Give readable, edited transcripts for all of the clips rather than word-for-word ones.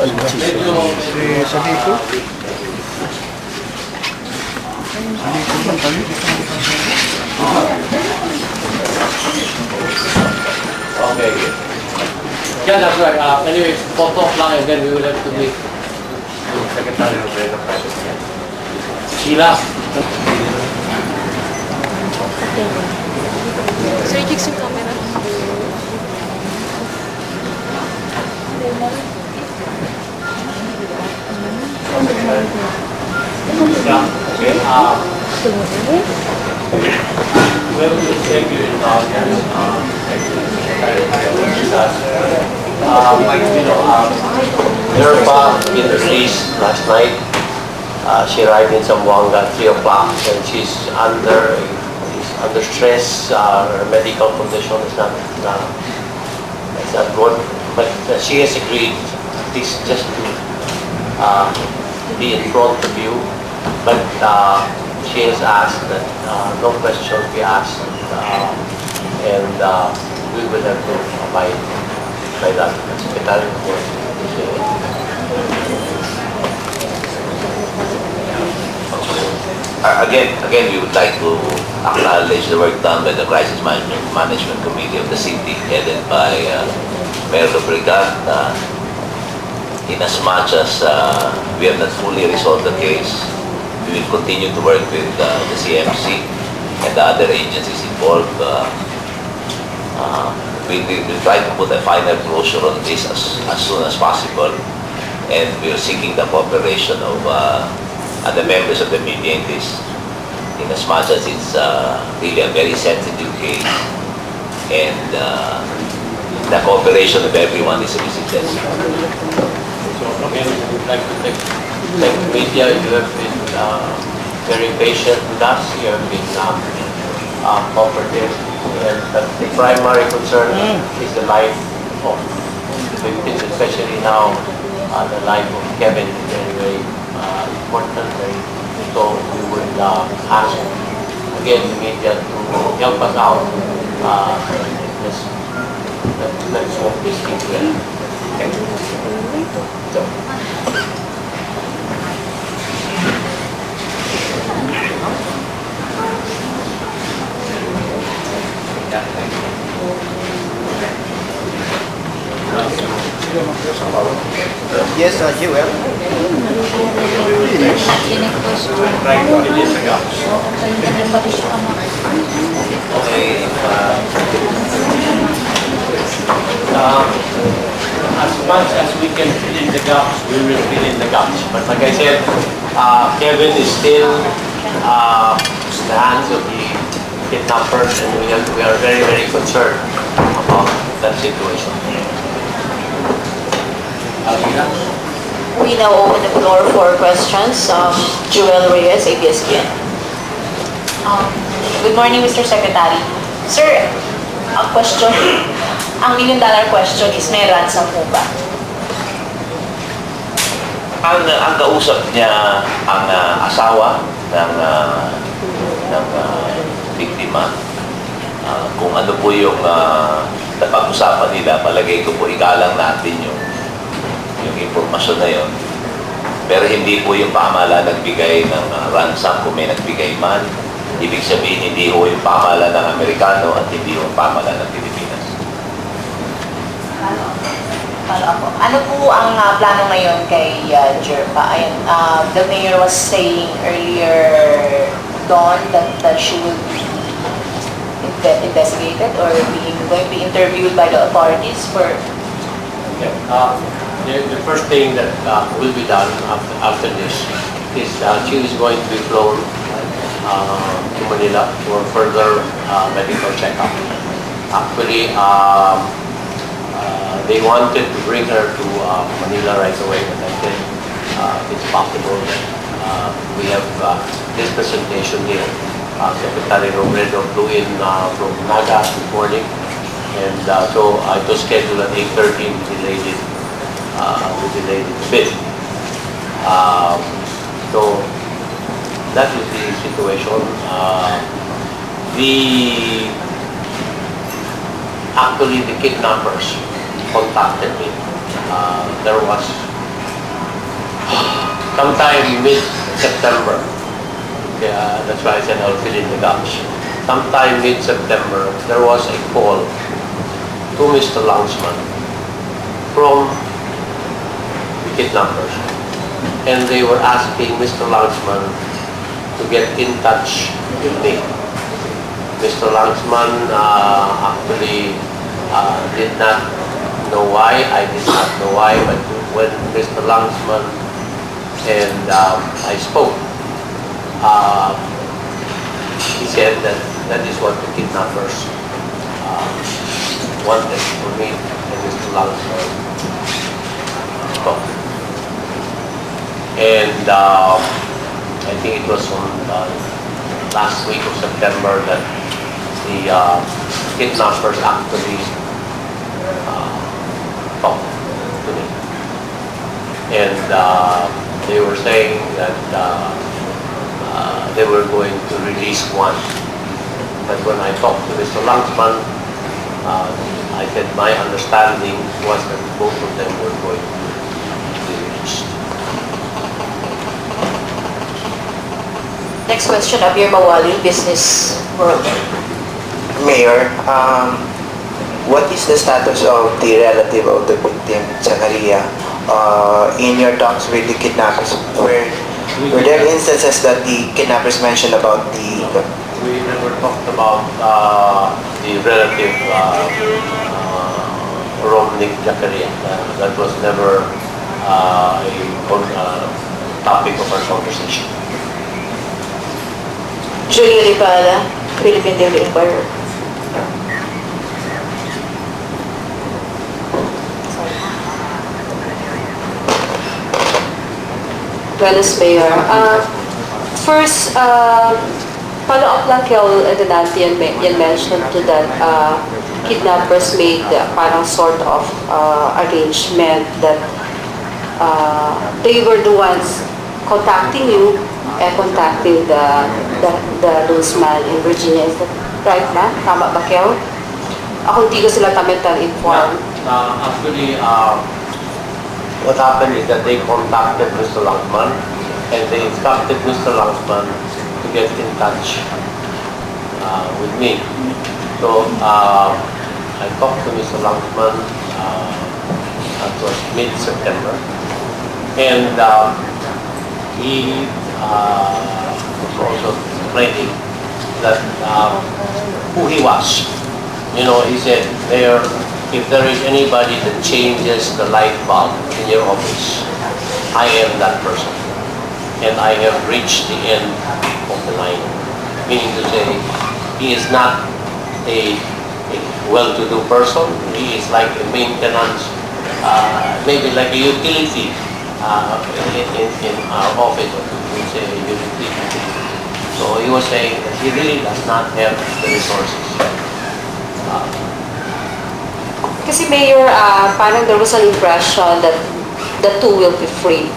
Sa likod. Sa likod lang tayo. Okay. Yeah, that's right. Anyway, photo lang and then we will have to meet Secretary Robredo. Sheila. Sir, jigs yung camera. Yeah, okay. Well, thank you. Gerfa released last night. She arrived in Zamboanga at 3 o'clock and she's under stress. Her medical condition is not good, but she has agreed at least just to be in front of you. But she has asked that no questions be asked, and we will have to abide by that. Secretary, of course. Again, we would like to acknowledge the work done by the Crisis Management Committee of the city, headed by Mayor Lobregat. In as much as we have not fully resolved the case, we will continue to work with the CMC and the other agencies involved. We'll try to put a final closure on this as soon as possible, and we are seeking the cooperation of the members of the media in this, in as much as it's really a very sensitive case, and the cooperation of everyone is visited. So again, we would like to thank the media. You have been very patient with us. You have been cooperative. And the primary concern is the life of the victims, especially now the life of Kevin is very, very important. So we would ask again the media to help us out. Let's hope this thing will. Thank you. So. Yes, Jewel. Okay. As much as we can fill in the gaps, we will fill in the gaps. But like I said, Kevin is still in the hands of the kidnappers, and we are very, very concerned about that situation. Alina? We now open the floor for questions. Joel Reyes, ABS-CBN. Good morning, Mr. Secretary. Sir, a question. Ang million-dollar question is, may ransom po ba? Ang kausap niya ang asawa ng biktima. Kung ano po yung napag-usapan nila, palagay ko po igalang natin yung impormasyon na yon. Pero hindi po yung pamahalaan nagbigay ng ransom kung may nagbigay man. Ibig sabihin, hindi po yung pamahalaan ng Amerikano at hindi yung pamahalaan ng Pilipinas. Ano po ang plano ngayon kay Gerfa? The mayor was saying earlier dawn that she will be investigated or going to be interviewed by the authorities for... The first thing that will be done after this is she is going to be flown to Manila for further medical checkup. Actually, they wanted to bring her to Manila right away, but I think it's possible that we have this presentation here. Secretary Robredo flew in from Naga this morning, and so it was scheduled at 8:30. We delayed it a bit. So that is the situation. Actually the kidnappers contacted me. There was sometime mid-September. Yeah, that's why I said I'll fill in the gaps. Sometime mid-September, there was a call to Mr. Lunsmann from the kidnappers. And they were asking Mr. Lunsmann to get in touch with me. Mr. Lunsmann actually did not know why. I did not know why, but when Mr. Lunsmann and I spoke, he said that that is what the kidnappers wanted for me and Mr. Lunsmann spoke. And I think it was on last week of September that the kidnappers actually talked to me. And they were saying that they were going to release one. But when I talked to Mr. Lunsmann, I said my understanding was that both of them were going to be released. Next question, Abir Mawali, Business World. Mayor, what is the status of the relative of the victim, Zakaria? In your talks with the kidnappers, were there instances that the kidnappers mentioned about the... We never talked about the relative Romnick Zakaria. That was never a topic of our conversation. Julie Ripala, Philippine Daily Inquirer. Buenos Mayor. First, follow-up lang kay Donante yan mentioned to that kidnappers made parang sort of arrangement that they were the ones contacting you and contacting the Lunsmann in Virginia. Is that right na? Tama ba, Kel? Ako hindi ko sila tamitan inform. Actually, what happened is that they contacted Mr. Lunsmann and they instructed Mr. Lunsmann to get in touch with me. So I talked to Mr. Lunsmann, that was mid-September, and he was also explaining that who he was. You know, he said, if there is anybody that changes the light bulb in your office, I am that person. And I have reached the end of the line. Meaning to say, he is not a well-to-do person. He is like a maintenance, maybe like a utility in our office, or we say a utility. So he was saying that he really does not have the resources. Kasi Mayor, parang there was an impression that the two will be free.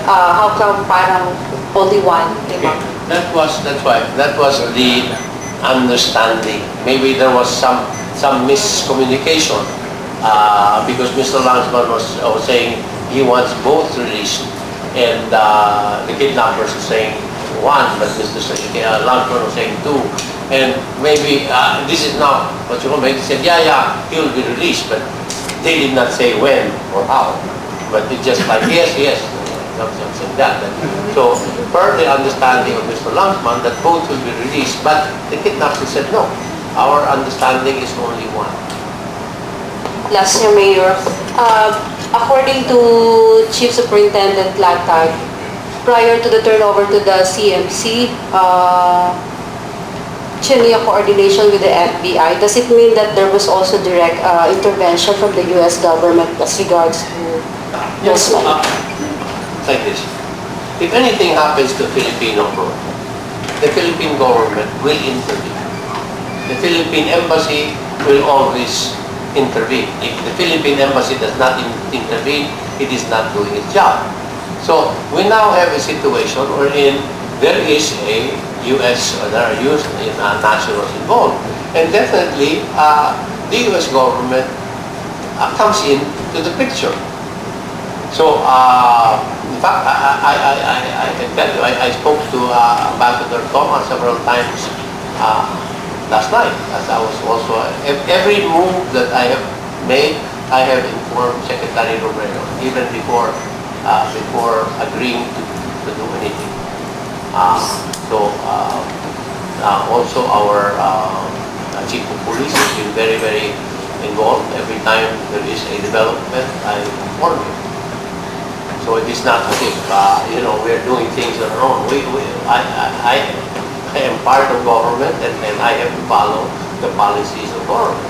How come parang only one? Okay. That was the understanding. Maybe there was some miscommunication because Mr. Lunsmann was saying he wants both released, and the kidnappers were saying one, but Mr. Lunsmann was saying two. And maybe this is now what you call. He said, yeah, he will be released, but they did not say when or how. But it's just like yes, something like that. So, per the understanding of Mr. Lunsmann, that both will be released, but the kidnappers said no. Our understanding is only one. Last year, Mayor, according to Chief Superintendent Latag, prior to the turnover to the CMC, Chenia coordination with the FBI, does it mean that there was also direct intervention from the U.S. government as regards to those money? Like this. If anything happens to Filipino abroad, the Philippine government will intervene. The Philippine embassy will always intervene. If the Philippine embassy does not intervene, it is not doing its job. So we now have a situation wherein there is a U.S. there are U.S. nationals involved, and definitely the U.S. government comes in to the picture. So, in fact, I can tell you, I spoke to Ambassador Thomas several times last night, as I was also, every move that I have made, I have informed Secretary Robredo, even before agreeing to do anything. Also our Chief of Police has been very, very involved. Every time there is a development, I inform him. So it is not as if, we are doing things on our own. I am part of government and I have to follow the policies of government.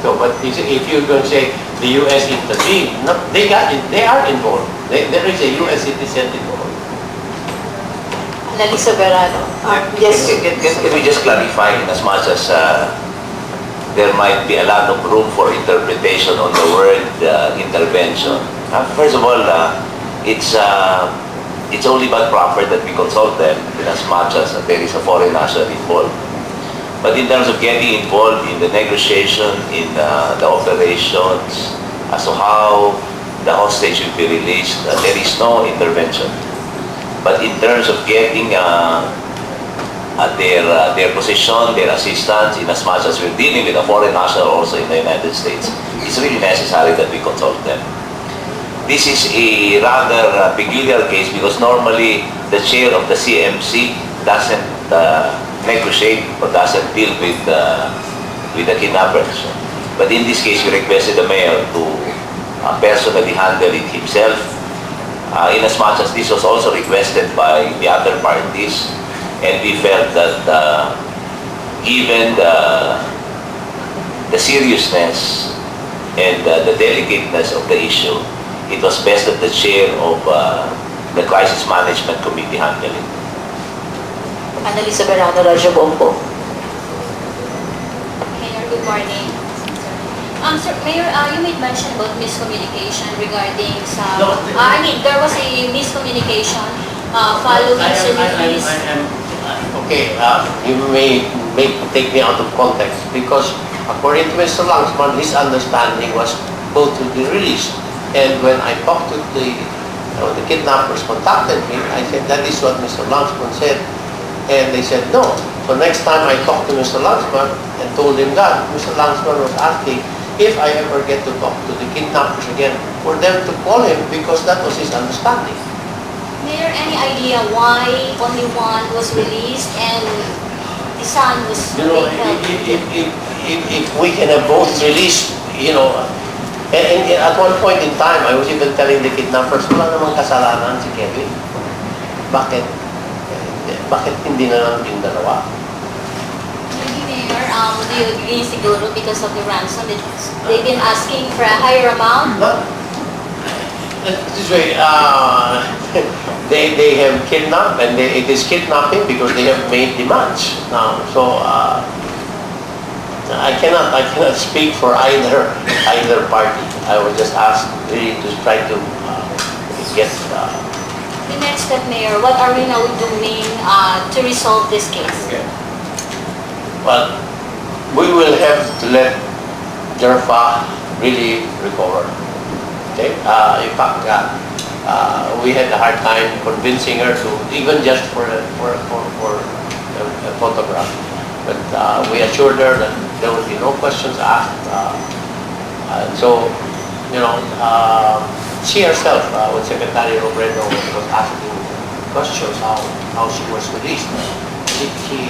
So, but if you're going to say the U.S. intervened, no, they are involved. There is a U.S. citizen involved. Analisa Verano. Yes. Can we just clarify in as much as there might be a lot of room for interpretation on the word intervention. First of all, it's only but proper that we consult them in as much as there is a foreign national involved. But in terms of getting involved in the negotiation, in the operations, as to how the hostage will be released, there is no intervention. But in terms of getting their position, their assistance, in as much as we're dealing with a foreign national also in the United States, it's really necessary that we consult them. This is a rather peculiar case because normally the chair of the CMC doesn't negotiate or doesn't deal with the kidnappers. But in this case, we requested the mayor to personally handle it himself. In as much as this was also requested by the other parties, and we felt that given the seriousness and the delicateness of the issue, it was best that the chair of the Crisis Management Committee handle it. Analisa Verano, Radyo Bombo. Mayor, good morning. Sir, Mayor, you made mention about miscommunication regarding some... No, there was a miscommunication following some release. Okay, you may take me out of context because according to Mr. Lunsmann, his understanding was both to be released. And when I talked to the kidnappers contacted me, I said, that is what Mr. Lunsmann said. And they said, no. So next time I talked to Mr. Lunsmann and told him that, Mr. Lunsmann was asking if I ever get to talk to the kidnappers again, for them to call him because that was his understanding. Mayor, any idea why only one was released and the son was If we can have both released, and at one point in time, I was even telling the kidnappers, wala namang kasalanan si Kevin. Bakit hindi na lang yung dalawa? Maybe, Mayor, do you agree siguro because of the ransom that they've been asking for a higher amount? This way, they have kidnapped and it is kidnapping because they have made demands now. So I cannot speak for either party. I was just asked really to try to get. The next step, Mayor, what are we now doing to resolve this case? Okay. Well, we will have to let Gerfa really recover. Okay. In fact, we had a hard time convincing her to even just for a photograph. But we assured her that there will be no questions asked. She herself, when Secretary Robredo was asking questions how she was released, she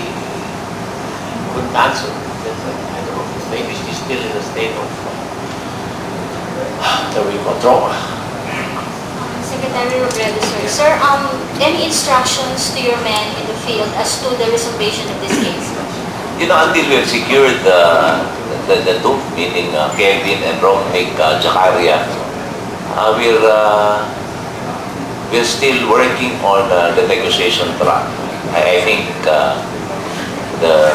couldn't answer. I don't know, maybe she's still in a state of trauma. Secretary Robredo, sir. Sir, any instructions to your men in the field as to the resolution of this case? Until we have secured the two, meaning Kevin and Romnick Jakaria, we're still working on the negotiation track. I think the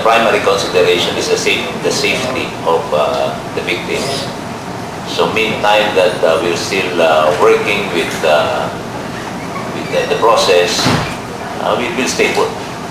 primary consideration is the safety of the victims. So meantime that we're still working with the process, we will stay put.